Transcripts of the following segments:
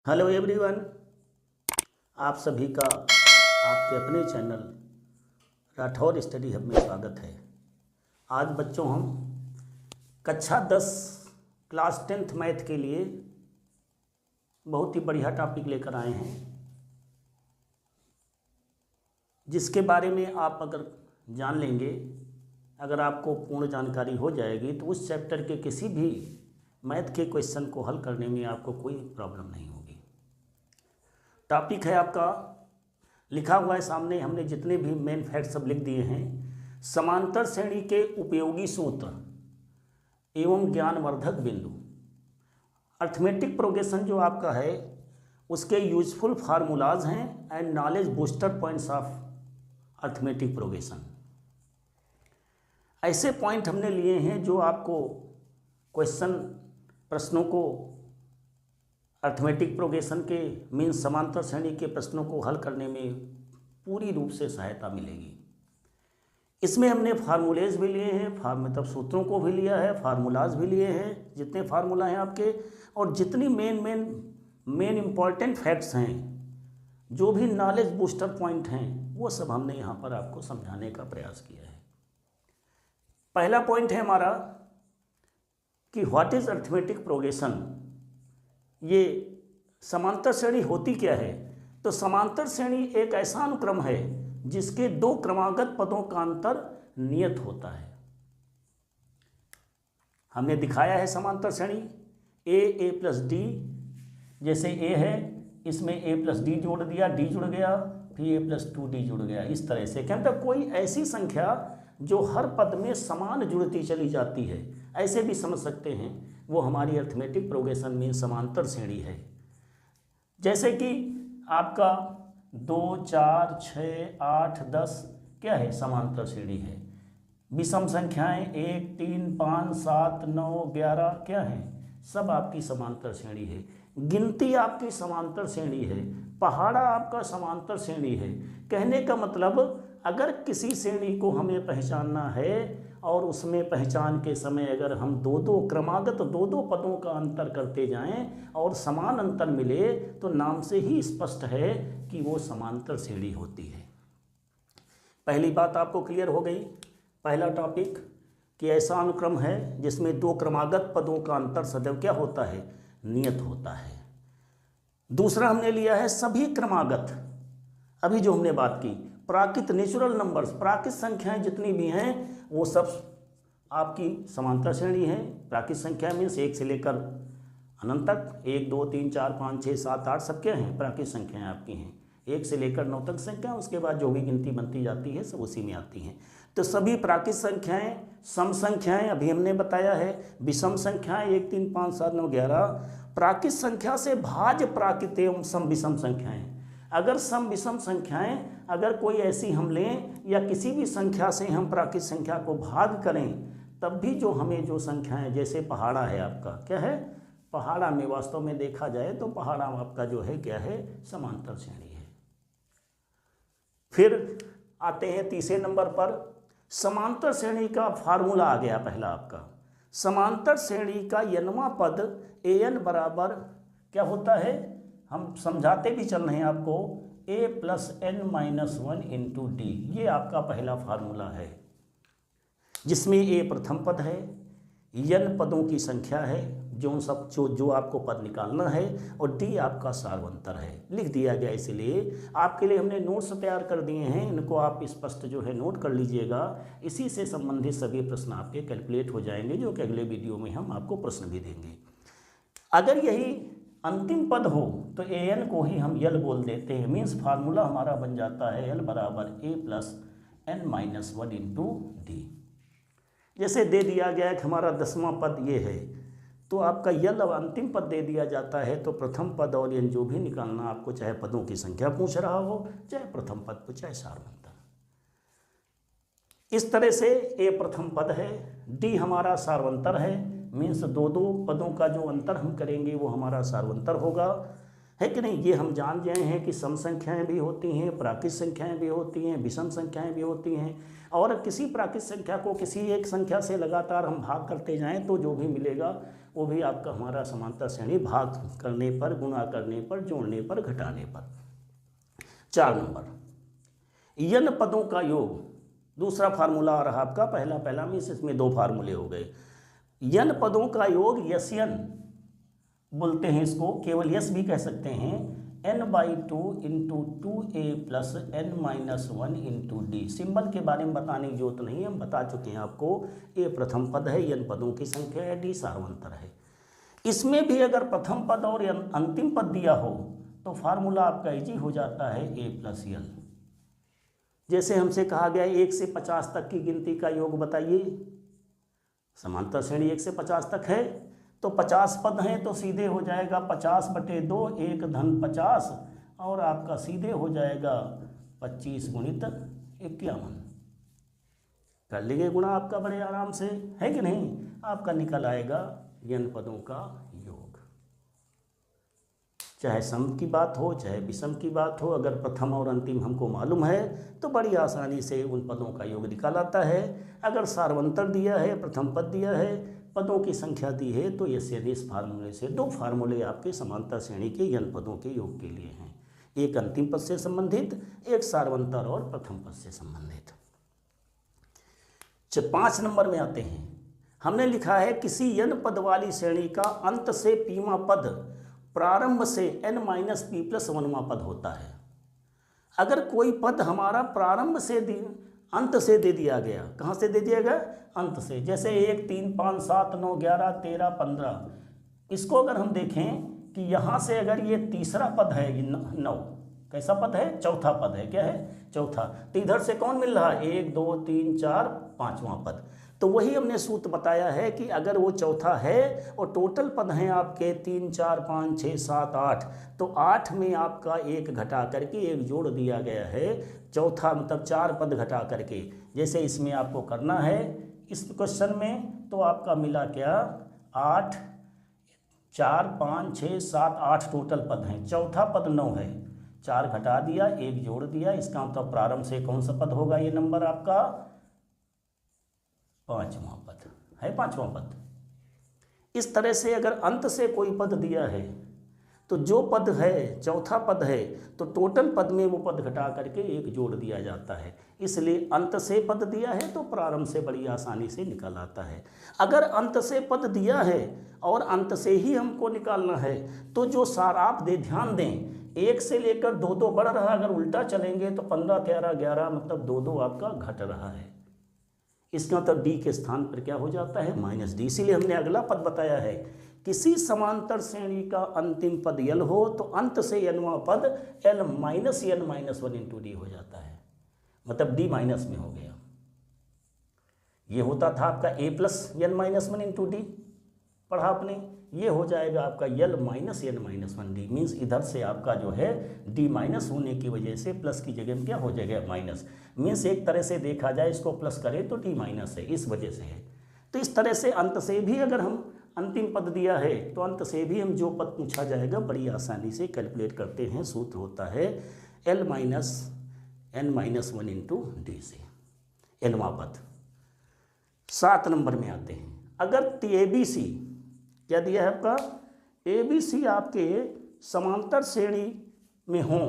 Hello everyone, आप सभी का आपके अपने चैनल राठौर स्टडी हब में स्वागत है। आज बच्चों हम कक्षा 10 क्लास 10th मैथ के लिए बहुत ही बढ़िया टॉपिक लेकर आए हैं, जिसके बारे में आप अगर जान लेंगे, अगर आपको पूर्ण जानकारी हो जाएगी तो उस चैप्टर के किसी भी मैथ के क्वेश्चन को हल करने में आपको कोई प्रॉब्लम नहीं होगी। टॉपिक है आपका, लिखा हुआ है सामने, हमने जितने भी मेन फैक्ट सब लिख दिए हैं। समांतर श्रेणी के उपयोगी सूत्र एवं ज्ञानवर्धक बिंदु। अर्थमेटिक प्रोग्रेशन जो आपका है उसके यूजफुल फार्मूलाज हैं and knowledge booster points of arithmetic progression. ऐसे पॉइंट हमने लिए हैं जो आपको क्वेश्चन प्रश्नों को अर्थमेटिक प्रोग्रेशन के मीन्स समांतर श्रेणी के प्रश्नों को हल करने में पूरी रूप से सहायता मिलेगी। इसमें हमने फार्मूलेज भी लिए हैं, मतलब सूत्रों को भी लिया है, फार्मूलाज भी लिए हैं, जितने फार्मूला हैं आपके, और जितनी मेन इंपॉर्टेंट फैक्ट्स हैं, जो भी नॉलेज बूस्टर पॉइंट हैं, वो सब हमने यहाँ पर आपको समझाने का प्रयास किया है। पहला पॉइंट है हमारा कि व्हाट इज अर्थमेटिक प्रोग्रेशन। ये समांतर श्रेणी होती क्या है? तो समांतर श्रेणी एक ऐसा अनुक्रम है जिसके दो क्रमागत पदों का अंतर नियत होता है। हमने दिखाया है समांतर श्रेणी ए प्लस डी, जैसे ए है इसमें ए प्लस डी जोड़ दिया, डी जुड़ गया, फिर ए प्लस 2d जुड़ गया। इस तरह से क्या मतलब कोई ऐसी संख्या जो हर पद में समान जुड़ती चली जाती है, ऐसे भी समझ सकते हैं, वो हमारी अर्थमेटिक प्रोग्रेशन में समांतर श्रेणी है। जैसे कि आपका 2, 4, 6, 8, 10 क्या है? समांतर श्रेणी है। विषम संख्याएं 1, 3, 5, 7, 9, 11 क्या है? सब आपकी समांतर श्रेणी है। गिनती आपकी समांतर श्रेणी है। पहाड़ा आपका समांतर श्रेणी है। कहने का मतलब अगर किसी श्रेणी को हमें पहचानना है और उसमें पहचान के समय अगर हम क्रमागत दो पदों का अंतर करते जाएं और समान अंतर मिले तो नाम से ही स्पष्ट है कि वो समांतर श्रेणी होती है। पहली बात आपको क्लियर हो गई। पहला टॉपिक कि ऐसा अनुक्रम है जिसमें दो क्रमागत पदों का अंतर सदैव क्या होता है? नियत होता है। दूसरा हमने लिया है सभी क्रमागत, अभी जो हमने बात की, प्राकृत नेचुरल नंबर्स, प्राकृत संख्याएं जितनी भी हैं वो सब आपकी समांतर श्रेणी है। प्राकृत संख्या मीन्स 1 से लेकर अनंत तक, 1, 2, 3, 4, 5, 6, 7, 8 सब क्या हैं? प्राकृत संख्याएं आपकी हैं। 1 से लेकर 9 तक संख्या, उसके बाद जो भी गिनती बनती जाती है सब उसी में आती हैं। तो सभी प्राकृत संख्याएं, सम संख्याएं अभी हमने बताया है, विषम संख्याएं 1, 3, 5, 7, 9, 11, प्राकृत संख्या से भाज्य प्राकृत एवं सम विषम संख्याएं। अगर सम विषम संख्याएं अगर कोई ऐसी हम लें या किसी भी संख्या से हम प्राकृत संख्या को भाग करें, तब भी जो हमें जो संख्याएं, जैसे पहाड़ा है आपका, क्या है? पहाड़ा में वास्तव में देखा जाए तो पहाड़ा आपका जो है क्या है? समांतर श्रेणी है। फिर आते हैं तीसरे नंबर पर, समांतर श्रेणी का फार्मूला आ गया पहला आपका। समांतर श्रेणी का n वां पद an बराबर क्या होता है? हम समझाते भी चल रहे हैं आपको, a plus n-1 into D. ये आपका पहला फार्मूला है, जिसमें a प्रथम पद है, n पदों की संख्या है, जो आपको पद निकालना है, और d आपका सार्वंतर है। लिख दिया गया, इसलिए आपके लिए हमने नोट्स तैयार कर दिए हैं, इनको आप स्पष्ट जो है नोट कर लीजिएगा। इसी से संबंधित सभी प्रश्न आपके कैलकुलेट हो जाएंगे, जो कि अगले वीडियो में हम आपको प्रश्न भी देंगे। अगर यही अंतिम पद हो तो an को ही हम यल बोल देते हैं, मीन्स फार्मूला हमारा बन जाता है l बराबर a plus n-1 into D. जैसे दे दिया गया है कि हमारा 10वां पद ये है, तो आपका यल अंतिम पद दे दिया जाता है, तो प्रथम पद और n जो भी निकालना आपको, चाहे पदों की संख्या पूछ रहा हो, चाहे प्रथम पद को, चाहे सार्वंतर। इस तरह से a प्रथम पद है, d हमारा सार्वंतर है, मीन्स दो पदों का जो अंतर हम करेंगे वो हमारा सार्वंतर होगा, है कि नहीं? ये हम जान गए हैं कि सम संख्याएं भी होती हैं, प्राकृत संख्याएं भी होती हैं, विषम संख्याएं भी होती हैं, और किसी प्राकृत संख्या को किसी एक संख्या से लगातार हम भाग करते जाएं तो जो भी मिलेगा वो भी आपका हमारा समांतर श्रेणी भाग करने पर, गुणा करने पर, जोड़ने पर, घटाने पर। 4 नंबर यन पदों का योग, दूसरा फार्मूला आ रहा आपका, पहला में इसमें 2 फार्मूले हो गए। यन पदों का योग यस्यन बोलते हैं इसको, केवल यस भी कह सकते हैं, n/2 into 2a plus n-1 into D. Symbol के बारे में बताने की जरूरत नहीं है, हम बता चुके हैं आपको। a प्रथम पद है, n पदों की संख्या है, d सार्वंतर है। इसमें भी अगर प्रथम पद और अंतिम पद दिया हो तो फार्मूला आपका इजी हो जाता है a प्लस l। जैसे हमसे कहा गया 1 से 50 तक की गिनती का योग बताइए, समांतर श्रेणी 1 से 50 तक है, तो 50 पद हैं तो सीधे हो जाएगा 50/2 1 धन 50, और आपका सीधे हो जाएगा 25 गुणित 51। कर लेंगे गुणा आपका बड़े आराम से, है कि नहीं। आपका निकल आएगा यन पदों का योग। चाहे सम की बात हो चाहे विषम की बात हो, अगर प्रथम और अंतिम हमको मालूम है तो बड़ी आसानी से उन पदों का योग निकाल आता है। अगर सार्वंतर दिया है, प्रथम पद दिया है, पदों की संख्या दी है, तो इस फार्मूले से 2 फार्मूले आपके समांतर श्रेणी के यन पदों के योग के लिए हैं। एक अंतिम पद से संबंधित, एक सार्वंतर और प्रथम पद से संबंधित। 5 नंबर में आते हैं। हमने लिखा है किसी यन पद वाली श्रेणी का अंत से पीमा पद प्रारंभ से n-p+1वां पद होता है। अगर कोई पद हमारा प्रारंभ से अंत से दे दिया गया, कहाँ से दे दिया गया, अंत से, जैसे 1 3 5 7 9 11 13 15, इसको अगर हम देखें कि यहाँ से अगर ये तीसरा पद है, 9 कैसा पद है, चौथा पद है, क्या है, चौथा, तो इधर से कौन मिल रहा है, 1 2 3 4 5वां पद। तो वही हमने सूत्र बताया है कि अगर वो चौथा है और टोटल पद हैं आपके 3 4 5 6 7 8, तो 8 में आपका 1 घटा करके 1 जोड़ दिया गया है, चौथा मतलब 4 पद घटा करके। जैसे इसमें आपको करना है इस क्वेश्चन में, तो आपका मिला क्या, 8 4 5 6 7 8 टोटल पद हैं, चौथा पद 9 है, 4 घटा दिया 1 जोड़ दिया, इसका मतलब प्रारंभ से कौन सा पद होगा, ये नंबर आपका 5वां पद है, 5वां पद। इस तरह से अगर अंत से कोई पद दिया है तो जो पद है चौथा पद है, तो टोटल पद में वो पद घटा करके 1 जोड़ दिया जाता है। इसलिए अंत से पद दिया है तो प्रारंभ से बड़ी आसानी से निकल आता है। अगर अंत से पद दिया है और अंत से ही हमको निकालना है, तो जो सार आप ध्यान दें, 1 से लेकर 2 बढ़ रहा, अगर उल्टा चलेंगे तो 15 13 11 मतलब 2 आपका घट रहा है। इसका मतलब डी के स्थान पर क्या हो जाता है, -d। इसीलिए हमने अगला पद बताया है, किसी समांतर श्रेणी का अंतिम पद यल हो तो अंत से यनवां पद l-n-1 इंटू डी हो जाता है, मतलब d माइनस में हो गया। ये होता था आपका a+n-1 इंटू डी, पढ़ा आपने, ये हो जाएगा आपका l-n-1d, मीन्स इधर से आपका जो है d माइनस होने की वजह से प्लस की जगह में क्या हो जाएगा, माइनस। मीन्स एक तरह से देखा जाए इसको प्लस करें तो d माइनस है, इस वजह से है। तो इस तरह से अंत से भी अगर हम अंतिम पद दिया है तो अंत से भी हम जो पद पूछा जाएगा बड़ी आसानी से कैलकुलेट करते हैं। सूत्र होता है l-n-1 इंटू डी से, एलवां पद। 7 नंबर में आते हैं। अगर ABC क्या दिया है आपका, ABC आपके समांतर श्रेणी में हो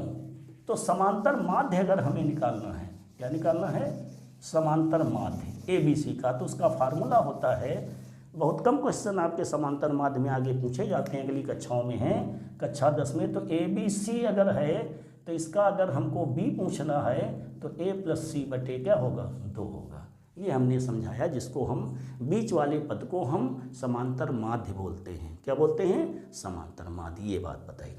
तो समांतर माध्य अगर हमें निकालना है, क्या निकालना है, समांतर माध्य ABC का, तो उसका फार्मूला होता है, बहुत कम क्वेश्चन आपके समांतर माध्य में आगे पूछे जाते हैं, अगली कक्षाओं में हैं, कक्षा 10 में। तो ABC अगर है तो इसका अगर हमको B पूछना है तो A+C/, क्या होगा, 2 होगा। ये हमने समझाया, जिसको हम बीच वाले पद को हम समांतर माध्य बोलते हैं। क्या बोलते हैं, समांतर माध्य, ये बात बताइए।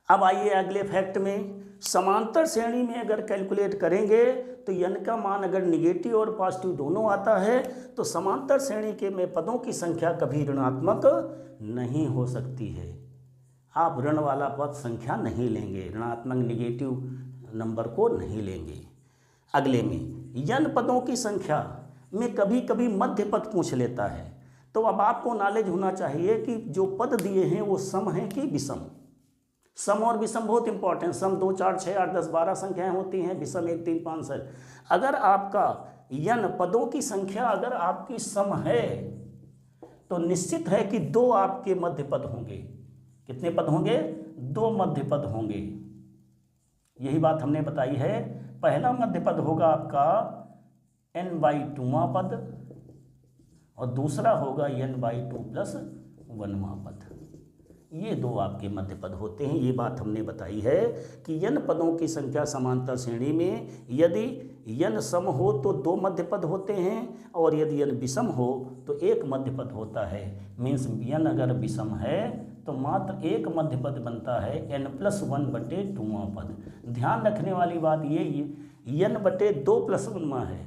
अब आइए अगले फैक्ट में, समांतर श्रेणी में अगर कैलकुलेट करेंगे तो n का मान अगर निगेटिव और पॉजिटिव दोनों आता है तो समांतर श्रेणी के में पदों की संख्या कभी ऋणात्मक नहीं हो सकती है। आप ऋण वाला पद संख्या नहीं लेंगे, ऋणात्मक निगेटिव नंबर को नहीं लेंगे। अगले में n पदों की संख्या में कभी कभी मध्य पद पूछ लेता है, तो अब आपको नॉलेज होना चाहिए कि जो पद दिए हैं वो सम हैं कि विषम। सम और विषम बहुत इंपॉर्टेंट, सम 2 4 6 8 10 12 संख्याएं होती हैं, विषम 1 3 5 7। अगर आपका n पदों की संख्या अगर आपकी सम है तो निश्चित है कि 2 आपके मध्य पद होंगे। कितने पद होंगे? 2 मध्य पद होंगे। यही बात हमने बताई है। पहला मध्य पद होगा आपका n/2वां पद और दूसरा होगा n/2 + 1वां पद। ये 2 आपके मध्य पद होते हैं। ये बात हमने बताई है कि n पदों की संख्या समांतर श्रेणी में यदि n सम हो तो 2 मध्य पद होते हैं और यदि n विषम हो तो 1 मध्य पद होता है। मीन्स n अगर विषम है तो मात्र 1 मध्य पद बनता है n+1/2वां पद। ध्यान रखने वाली बात ये n/2 + 1वां है।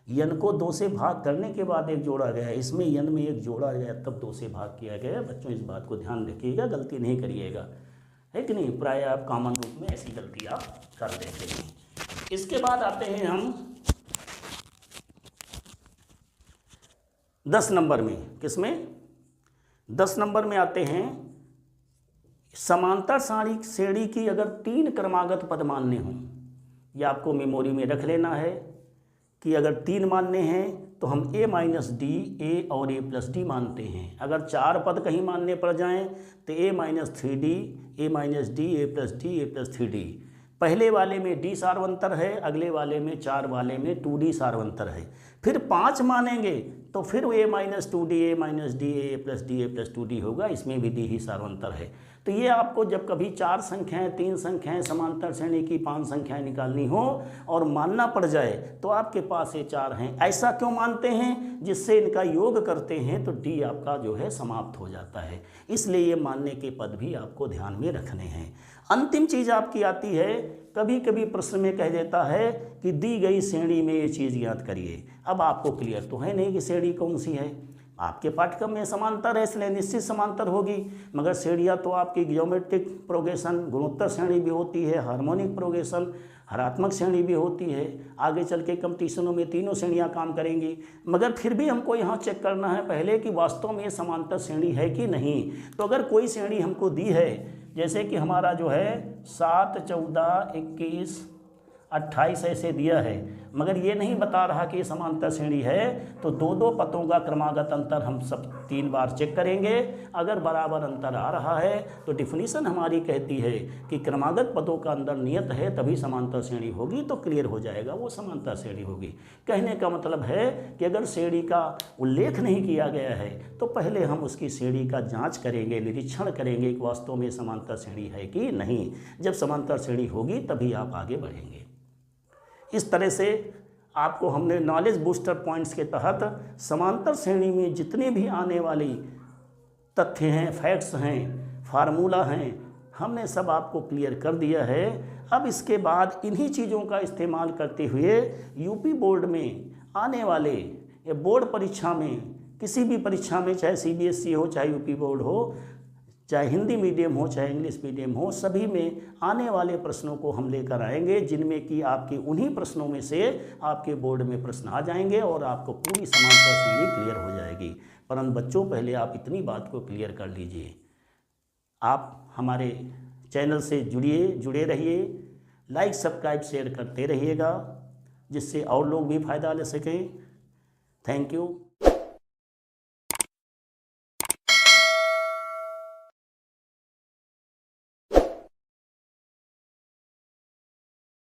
n को 2 से भाग करने के बाद 1 जोड़ा गया, इसमें n में 1 जोड़ा गया तब 2 से भाग किया गया। बच्चों इस बात को ध्यान रखिएगा, गलती नहीं करिएगा, है कि नहीं। प्राय आप कॉमन रूप में ऐसी गलती आप कर देते हैं। इसके बाद आते हैं हम 10 नंबर में। किसमें? 10 नंबर में आते हैं समांतर श्रेणी की अगर 3 क्रमागत पद मानने हों। यह आपको मेमोरी में रख लेना है कि अगर 3 मानने हैं तो हम a - d, a और a + d मानते हैं। अगर 4 पद कहीं मानने पड़ जाएं तो a - 3d, a - d, a + d, a + 3d। पहले वाले में d सार्वंतर है, अगले वाले में 4 वाले में 2d सार्वंतर है। फिर 5 मानेंगे तो फिर a - 2d, a - d, a + d, a + 2d होगा, इसमें भी d ही सार्वंतर है। तो ये आपको जब कभी 4 संख्याएं, 3 संख्याएं, समांतर श्रेणी की 5 संख्याएं निकालनी हो और मानना पड़ जाए तो आपके पास ये 4 हैं। ऐसा क्यों मानते हैं? जिससे इनका योग करते हैं तो d आपका जो है समाप्त हो जाता है। इसलिए ये मानने के पद भी आपको ध्यान में रखने हैं। अंतिम चीज़ आपकी आती है, कभी कभी प्रश्न में कह देता है कि दी गई श्रेणी में ये चीज़ ज्ञात करिए। अब आपको क्लियर तो है नहीं कि श्रेणी कौन सी है। आपके पाठ्यक्रम में समांतर है इसलिए निश्चित समांतर होगी, मगर श्रेणियाँ तो आपकी ज्योमेट्रिक प्रोग्रेशन, गुणोत्तर श्रेणी भी होती है, हार्मोनिक प्रोग्रेशन, हरात्मक श्रेणी भी होती है। आगे चल के कंपटीशनों में तीनों श्रेणियाँ काम करेंगी। मगर फिर भी हमको यहाँ चेक करना है पहले कि वास्तव में ये समांतर श्रेणी है कि नहीं। तो अगर कोई श्रेणी हमको दी है, जैसे कि हमारा जो है 7, 14, 21, 28 ऐसे दिया है, मगर ये नहीं बता रहा कि ये समांतर श्रेणी है, तो 2-2 पदों का क्रमागत अंतर हम सब 3 बार चेक करेंगे। अगर बराबर अंतर आ रहा है तो डिफिनीशन हमारी कहती है कि क्रमागत पदों का अंतर नियत है तभी समांतर श्रेणी होगी, तो क्लियर हो जाएगा वो समांतर श्रेणी होगी। कहने का मतलब है कि अगर श्रेणी का उल्लेख नहीं किया गया है तो पहले हम उसकी श्रेणी का जाँच करेंगे, निरीक्षण करेंगे कि वास्तव में समांतर श्रेणी है कि नहीं। जब समांतर श्रेणी होगी तभी आप आगे बढ़ेंगे। इस तरह से आपको हमने नॉलेज बूस्टर पॉइंट्स के तहत समांतर श्रेणी में जितने भी आने वाली तथ्य हैं, फैक्ट्स हैं, फार्मूला हैं, हमने सब आपको क्लियर कर दिया है। अब इसके बाद इन्हीं चीज़ों का इस्तेमाल करते हुए यूपी बोर्ड में आने वाले या बोर्ड परीक्षा में, किसी भी परीक्षा में, चाहे सीबीएसई हो, चाहे यूपी बोर्ड हो, चाहे हिंदी मीडियम हो, चाहे इंग्लिश मीडियम हो, सभी में आने वाले प्रश्नों को हम लेकर आएंगे, जिनमें कि आपके उन्हीं प्रश्नों में से आपके बोर्ड में प्रश्न आ जाएंगे और आपको पूरी समांतर श्रेणी क्लियर हो जाएगी। परंतु बच्चों पहले आप इतनी बात को क्लियर कर लीजिए। आप हमारे चैनल से जुड़े रहिए, लाइक, सब्सक्राइब, शेयर करते रहिएगा, जिससे और लोग भी फ़ायदा ले सकें। Thank you.